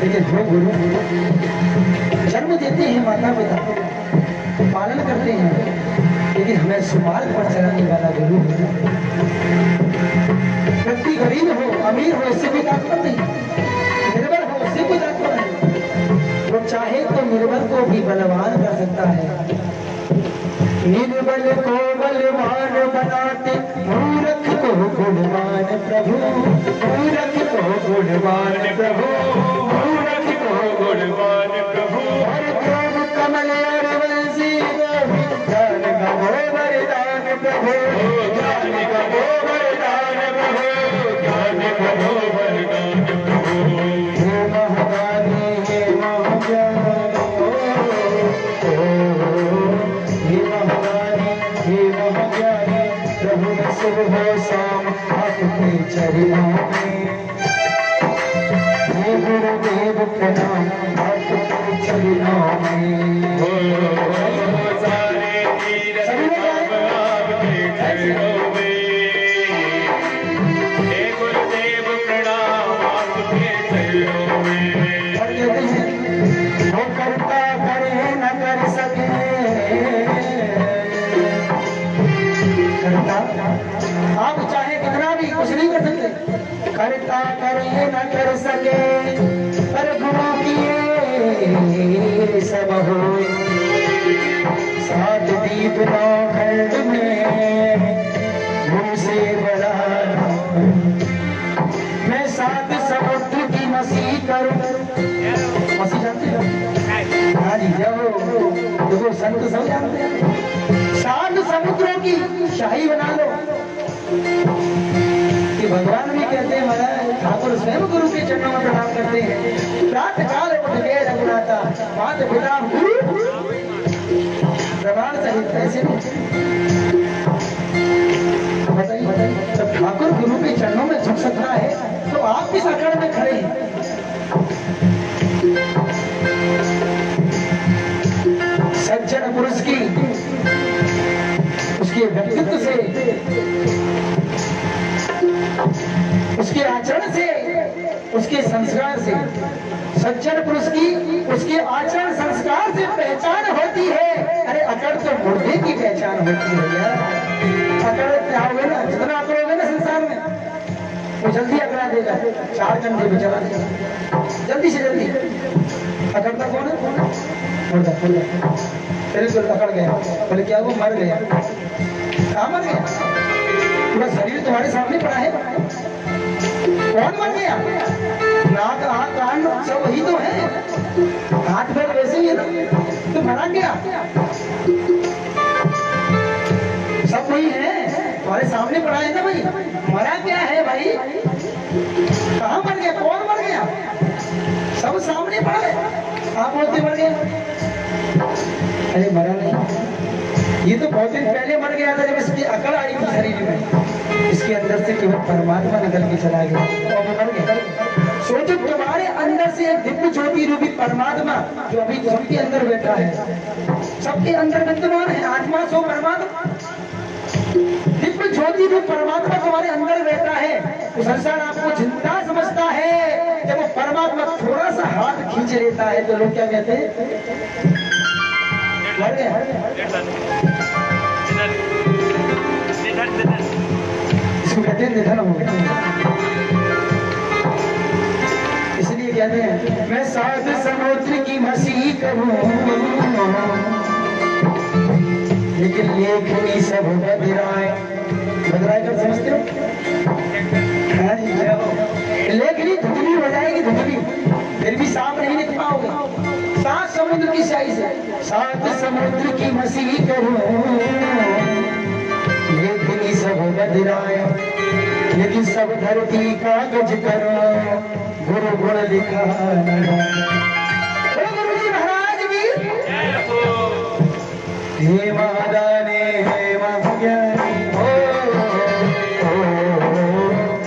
लेकिन जो गुरु जन्म देते हैं माता पिता पालन करते हैं, लेकिन हमें सुमार्ग पर चलाने वाला गुरु होता है। व्यक्ति गरीब हो अमीर हो इससे कोई तात्पर्य नहीं, निर्बल हो उससे कोई तात्पर्य नहीं। वो चाहे तो निर्बल को भी बलवान कर सकता है। निर्बल को बलवान बनाते मूर्ख को गुणवान प्रभु, मूर्ख को गुणवान प्रभु, मूर्ख को गुणवान प्रभु। और क्रोध कमल और वंशी ज्ञान का वो वरदान प्रभु, ज्ञान का वो वरदान प्रभु, ज्ञान का वो वरदान प्रभु। हे महादानी हे महाज्ञानी प्रभु ने सुबह शाम आपके चरणों में, हे गुरुदेव प्रणाम आपके चरणों में। सारे तीर आपके चरणों में, हे गुरुदेव प्रणाम आपके चरणों में। और कहते हैं वो करता करे न कर सके, आप चाहे कितना भी कुछ नहीं कर सकते, करता करे न कर सके पर गुरु किए सब होए। सात दीप नौ खंड में गुरु से बड़ा मैं सात समुद्र की मसीह करूं। मसीह जानते हो? हाँ जी, जब देखो संत सब जानते हैं। सात समुद्रों की शाही बना लो कि भगवान भी कहते हैं महाराज ठाकुर स्वयं गुरु के चरणों में प्रणाम करते हैं। प्रातः काल उठ गए रघुनाथा मात पिता गुरु प्रमाण सहित ऐसे बताइए। जब ठाकुर गुरु के चरणों में झुक सकता है तो आप किस अकड़ में खड़े हैं? सज्जन पुरुष की उसके व्यक्तित्व से, उसके आचरण से, उसके संस्कार से, सज्जन पुरुष की उसके आचरण संस्कार से पहचान होती है। अरे अकड़ तो मुर्दे की पहचान होती है यार। अकड़ क्या होगा ना, जितना अकड़ोगे ना संसार में वो जल्दी अकड़ा देगा, चार कंधे पे चला देगा जल्दी से जल्दी। अकड़ता कौन है? मुर्दा। बिल्कुल अकड़ गया, बोले क्या वो मर गया? कहाँ मर गया? पूरा शरीर तुम्हारे सामने पड़ा है। कौन मर गया? नाक आँख कान सब वही तो है, हाथ पैर वैसे ही है ना, तो मरा गया सब वही है, तुम्हारे सामने पड़ा है ना भाई। मरा क्या है भाई? कहाँ मर गया? कौन मर गया? सब सामने पड़ा है, आप बोलते मर गया। अरे मरा नहीं, ये तो बहुत दिन पहले मर गया था जब इसकी अकड़ आई थी शरीर में। इसके अंदर से केवल परमात्मा निकल के चला गया और वो मर गया। सोचो तुम्हारे अंदर से एक दिव्य ज्योति रूपी परमात्मा जो अभी सबके अंदर बैठा है, सबके अंदर विद्यमान है। आत्मा सो परमात्मा, दिव्य ज्योति रूप परमात्मा तुम्हारे अंदर बैठा है। तो संसार आपको जिंदा समझता है। जब वो परमात्मा थोड़ा सा हाथ खींच लेता है तो लोग क्या कहते हैं? मर गया। इसको कहते हैं निधन हो गया। इसलिए कहते हैं मैं सात समुद्र की मसीह करूं, लेकिन लेखनी सब बदराए। बदराए कर समझते हो? हाँ जी, लेखनी धुंधली हो जाएगी, धुंधली, फिर भी साफ नहीं लिख पाओगे। सात समुद्र की स्याही से सात समुद्र की मसीह करूं, लेखनी सब बदराए, लेकिन सब धरती कागज करो गुरु गुण लिखा। गुरु जी महाराज की हे महादानी हे महाज्ञानी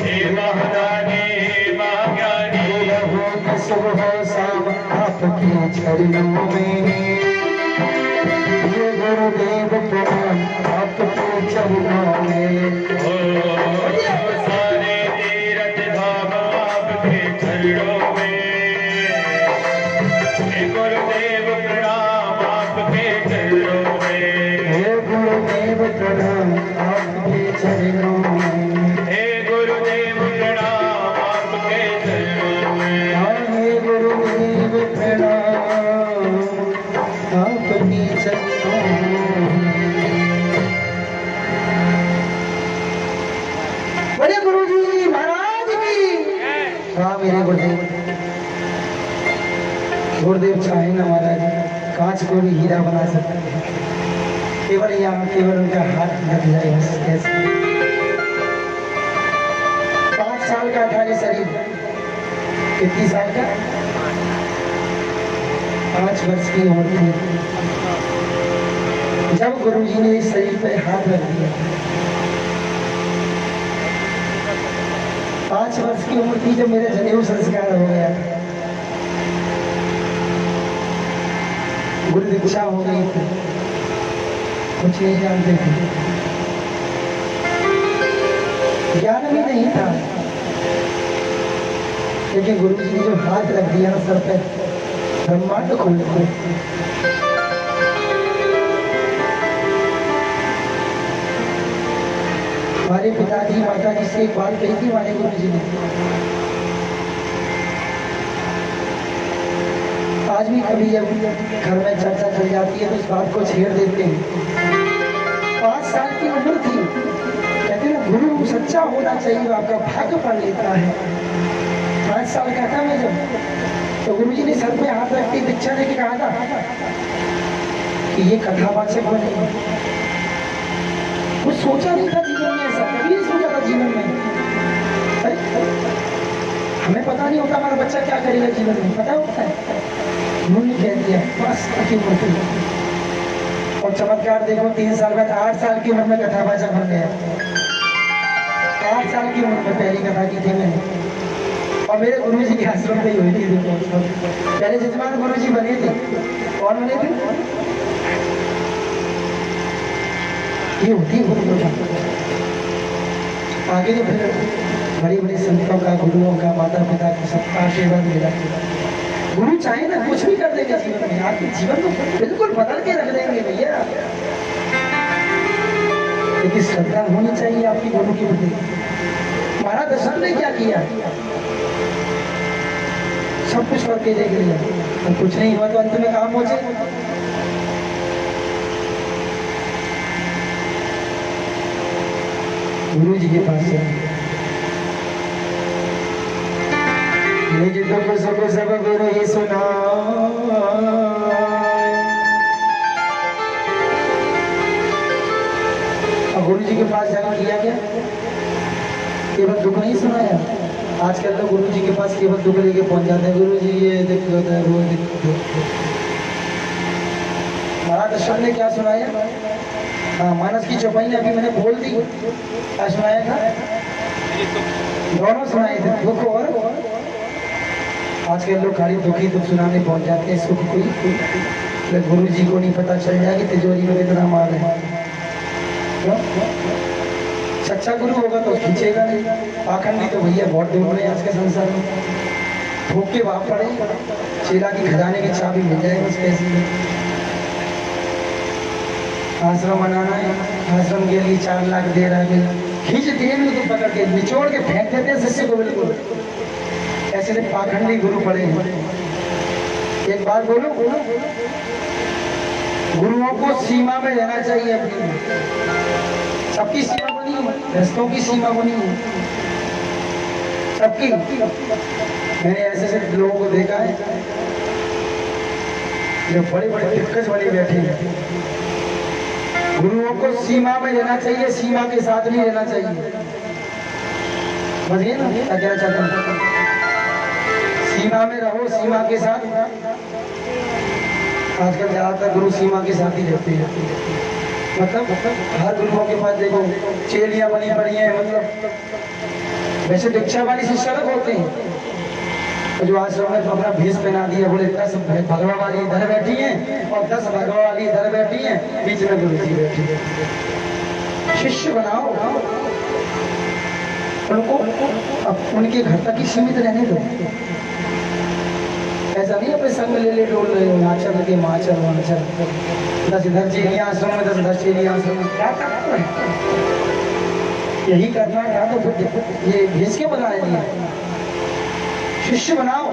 हे महादानी हे महाज्ञानी। प्रभु सुबह शाम आपके चरणों में, ये गुरुदेव प्रणाम आपके चरणों में। बड़े गुरुजी महाराज की। हाँ मेरे गुरुदेव, गुरुदेव चाहे ना महाराज कांच को भी हीरा बना सकते हैं, केवल यहाँ केवल उनका हाथ लग जाए बस। कैसे 5 साल का था ये शरीर, कितनी साल का? 5 वर्ष की उम्र थी जब गुरुजी ने इस शरीर पे हाथ रख दिया। 5 वर्ष की उम्र थी जब मेरे जनेऊ संस्कार हो गया, गुरु दीक्षा हो गई थी, कुछ नहीं जानते थे, ज्ञान भी नहीं था, लेकिन गुरु जी ने जो हाथ रख दिया ना सर पे, ब्रह्मांड खोल दिया। हमारे पिताजी माताजी से एक बात कही थी हमारे गुरु जी ने, आज भी कभी जब घर में चर्चा चल जाती है तो इस बात को छेड़ देते हैं। 5 साल की उम्र थी, कहते हैं गुरु सच्चा होना चाहिए, आपका भाग्य पढ़ लेता है। 5 साल का था मैं जब, तो गुरु जी ने सर पे हाथ रख के दीक्षा देके कहा था कि ये कथावाचक बने। कुछ सोचा नहीं था जीवन में, ऐसा कभी नहीं सोचा था जीवन में। हमें पता नहीं होता हमारा बच्चा क्या करेगा जीवन में, पता होता है, उन्होंने कह दिया बस अति उम्र। और चमत्कार देखो, 3 साल बाद 8 साल की उम्र में कथावाचक बन गया। 8 साल की उम्र में पहली कथा की थी मैंने, और मेरे गुरु जी के आश्रम पे ही हुई थी। पहले जजमान गुरु जी बने थे, कौन बने थे? ये होती है गुरु। आगे तो फिर बड़े बड़े संतों का, गुरुओं का, माता पिता का सबका आशीर्वाद मिला। गुरु चाहे ना कुछ भी कर देंगे जीवन में, आपके जीवन को बिल्कुल बदल के रख देंगे भैया। लेकिन श्रद्धा होनी चाहिए आपकी गुरु के प्रति। महाराज दशरथ ने क्या किया? सब कुछ करके देख लिया, तो कुछ नहीं हुआ तो अंत में कहाँ पहुंचे? गुरु जी के पास निज दुख सुख सब गुरु ही सुना। और गुरु जी के पास जाकर किया क्या? केवल दुख नहीं सुनाया। आजकल तो गुरु जी के पास केवल दुख लेके पहुंच जाते हैं, गुरु जी ये दिक्कत है, वो दिक्कत। महाराज दशरथ ने क्या सुनाया? हाँ, मानस की चौपाई अभी मैंने बोल दी, क्या सुनाया था? दोनों सुनाए थे, दुख और आजकल लोग खाली दुखी दुख सुनाने पहुंच जाते हैं, सुख कोई गुरु जी को नहीं पता चल जाए कि तिजोरी में कितना माल है। सच्चा गुरु होगा तो खींचेगा नहीं। पाखंडी तो भैया बहुत ढूंढ रहे हैं आज के संसार में, ठोक के बाप पड़े, चेला की खजाने की चाबी मिल जाए बस कैसी। आश्रम बनाना है, आश्रम के लिए 4 लाख दे रहा है, खींच दिए तो पकड़ के निचोड़ के फेंक देते हैं शिष्य को बिल्कुल। ऐसे पाखंडी गुरु पड़े हैं। एक बात बोलो, गुरुओं को सीमा में रहना चाहिए अपनी। सबकी सीमा बनी है, रस्तों की सीमा बनी है सबकी। मैंने ऐसे ऐसे लोगों को देखा है जो बड़े बड़े दिक्कत वाले बैठे हैं। गुरुओं को सीमा में रहना चाहिए, सीमा के साथ नहीं रहना चाहिए। समझिए ना क्या कहना चाहता हूँ? सीमा में रहो, सीमा के साथ। आजकल ज्यादातर गुरु सीमा के साथ ही रहते हैं। मतलब हर गुरुओं के पास देखो चेलियां बनी पड़ी हैं। मतलब वैसे दीक्षा वाली शिष्य अलग होते हैं, तो जो आश्रम में अपना भेष पहना दिया, बोले 10 भगवा वाली इधर बैठी हैं और 10 भगवा वाली इधर बैठी हैं, बीच में गुरु जी बैठी है। शिष्य बनाओ उनको, अब उनके घर तक ही सीमित रहने दो। ऐसा नहीं अपने संग ले ले डोल रहे हो, नाचल लगे माचल वाचल, 10 इधर चेलियां आश्रम में, 10 इधर चेलियां आश्रम में, क्या करना है? यही करना था तो फिर ये भेज के बनाए नहीं। शिष्य बनाओ,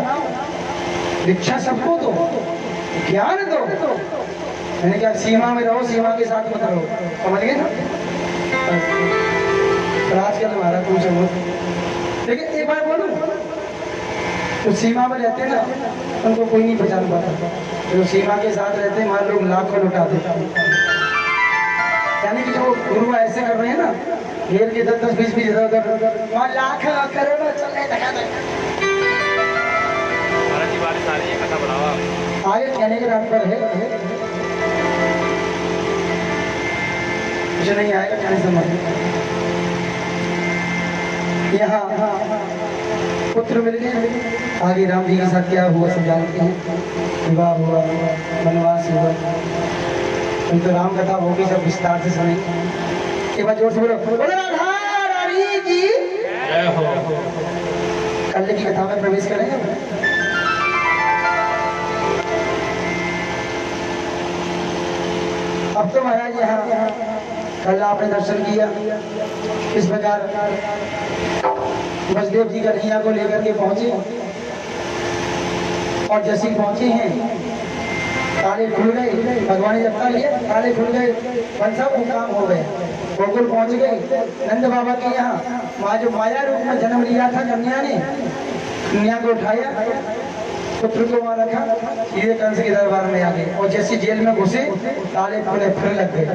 दीक्षा सबको दो, ज्ञान दो, मैंने कहा सीमा में रहो, सीमा के साथ मत रहो, समझ गए ना। पर आजकल हमारा कुछ हो, लेकिन एक बार बोलूं, तो सीमा में रहते ना उनको कोई नहीं पहचान पाता, जो सीमा के साथ रहते वहां लोग लाखों लुटा देते। यानी कि जो गुरु ऐसे कर रहे हैं ना, घेर के 10-10, 20-20 इधर उधर, वहाँ लाख करोड़ों चल रहे आगे कहने के नाम पर है, कुछ नहीं आएगा कहने समझ। यहाँ पुत्र मिल गए, आगे राम जी के साथ क्या हुआ सब जानते हैं। विवाह हुआ, वनवास हुआ, तो राम कथा होगी सब विस्तार से सुने। एक बार जोर से बोलो, बोलो राधा रानी की जय हो। कल की कथा में प्रवेश करेंगे। अब तो महाराज यहाँ कल आपने दर्शन किया इस प्रकार वसुदेव जी कन्हैया को लेकर के पहुंचे, और जैसे ही पहुंचे हैं ताले खुल गए, भगवान ने जब लिया ताले खुल गए, वन सब काम हो गए, गोकुल पहुंच गए नंद बाबा के यहाँ। वहाँ जो माया रूप में जन्म लिया था कन्या ने, कन्या को उठाया, पुत्र को वहाँ रखा, सीधे कंस के दरबार में आ गए, और जैसे जेल में घुसे ताले खुले फिर लग गए।